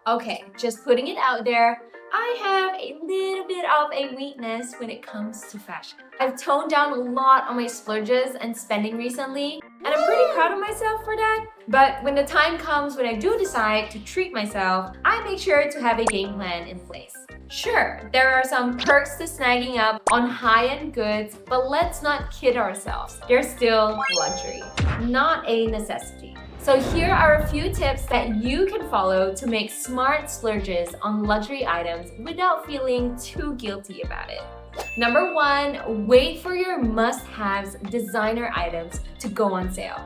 Okay, just putting it out there, I have a little bit of a weakness when it comes to fashion. I've toned down a lot on my splurges and spending recently, and I'm pretty proud of myself for that. But when the time comes when I do decide to treat myself, I make sure to have a game plan in place. Sure, there are some perks to snagging up on high-end goods, but let's not kid ourselves. They're still luxury, not a necessity. So here are a few tips that you can follow to make smart splurges on luxury items without feeling too guilty about it. Number 1, wait for your must-haves designer items to go on sale.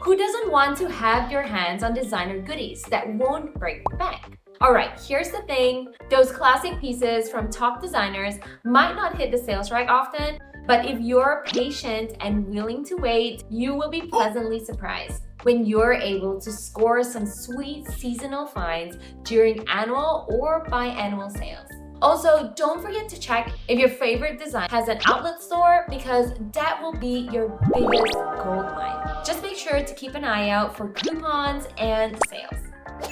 Who doesn't want to have your hands on designer goodies that won't break the bank? Alright, here's the thing. Those classic pieces from top designers might not hit the sales rack often, but if you're patient and willing to wait, you will be pleasantly surprised when you're able to score some sweet seasonal finds during annual or biannual sales. Also, don't forget to check if your favorite design has an outlet store because that will be your biggest gold mine. Just make sure to keep an eye out for coupons and sales.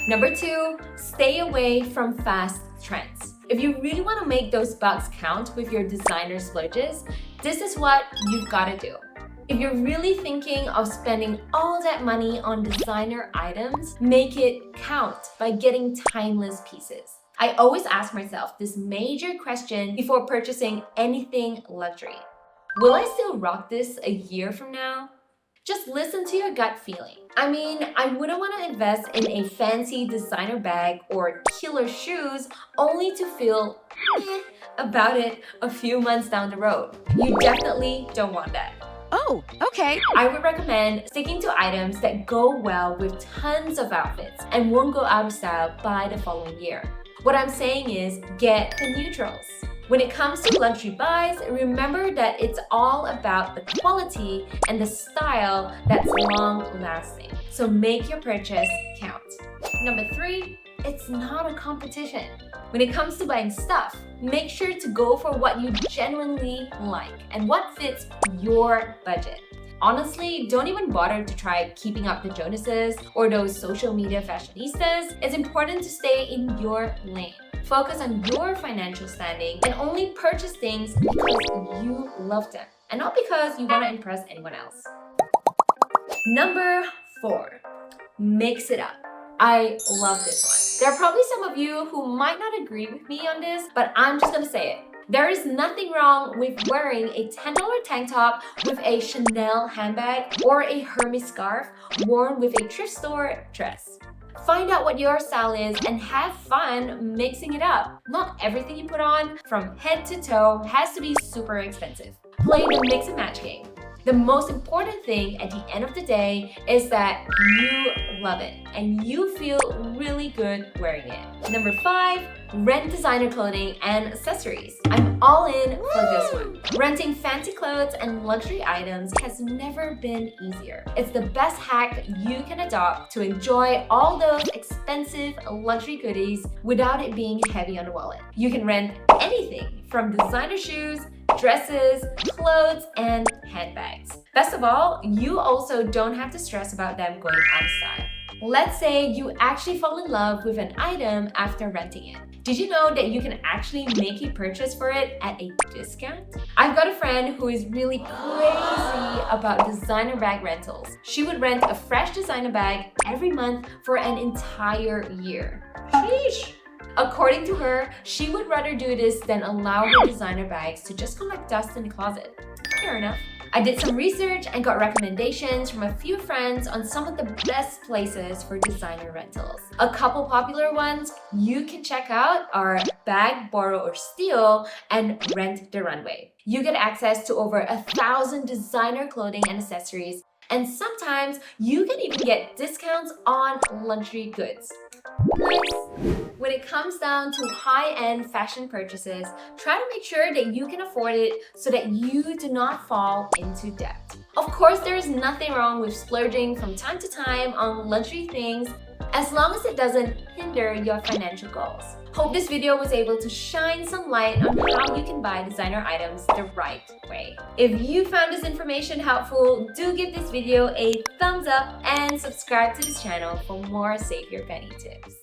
Number 2, stay away from fast trends. If you really want to make those bucks count with your designer splurges, this is what you've got to do. If you're really thinking of spending all that money on designer items, make it count by getting timeless pieces. I always ask myself this major question before purchasing anything luxury. Will I still rock this a year from now? Just listen to your gut feeling. I mean, I wouldn't want to invest in a fancy designer bag or killer shoes only to feel about it a few months down the road. You definitely don't want that. Oh, okay. I would recommend sticking to items that go well with tons of outfits and won't go out of style by the following year. What I'm saying is get the neutrals. When it comes to luxury buys, remember that it's all about the quality and the style that's long-lasting. So make your purchase count. Number 3, it's not a competition. When it comes to buying stuff, make sure to go for what you genuinely like and what fits your budget. Honestly, don't even bother to try keeping up the Jonases or those social media fashionistas. It's important to stay in your lane. Focus on your financial standing and only purchase things because you love them and not because you want to impress anyone else. Number 4, mix it up. I love this one. There are probably some of you who might not agree with me on this, but I'm just gonna say it. There is nothing wrong with wearing a $10 tank top with a Chanel handbag or a Hermes scarf worn with a thrift store dress. Find out what your style is and have fun mixing it up. Not everything you put on from head to toe has to be super expensive. Play the mix and match game. The most important thing at the end of the day is that you love it and you feel really good wearing it. Number 5, rent designer clothing and accessories. I'm all in for this one. Renting fancy clothes and luxury items has never been easier. It's the best hack you can adopt to enjoy all those expensive luxury goodies without it being heavy on the wallet. You can rent anything from designer shoes, dresses, clothes, and handbags. Best of all, you also don't have to stress about them going out of style. Let's say you actually fall in love with an item after renting it. Did you know that you can actually make a purchase for it at a discount? I've got a friend who is really crazy about designer bag rentals. She would rent a fresh designer bag every month for an entire year. Sheesh! According to her, she would rather do this than allow her designer bags to just collect dust in the closet. Fair enough. I did some research and got recommendations from a few friends on some of the best places for designer rentals. A couple popular ones you can check out are Bag, Borrow, or Steal and Rent the Runway. You get access to over 1,000 designer clothing and accessories, and sometimes you can even get discounts on luxury goods. Nice. When it comes down to high-end fashion purchases, try to make sure that you can afford it so that you do not fall into debt. Of course, there is nothing wrong with splurging from time to time on luxury things as long as it doesn't hinder your financial goals. Hope this video was able to shine some light on how you can buy designer items the right way. If you found this information helpful, do give this video a thumbs up and subscribe to this channel for more Save Your Penny tips.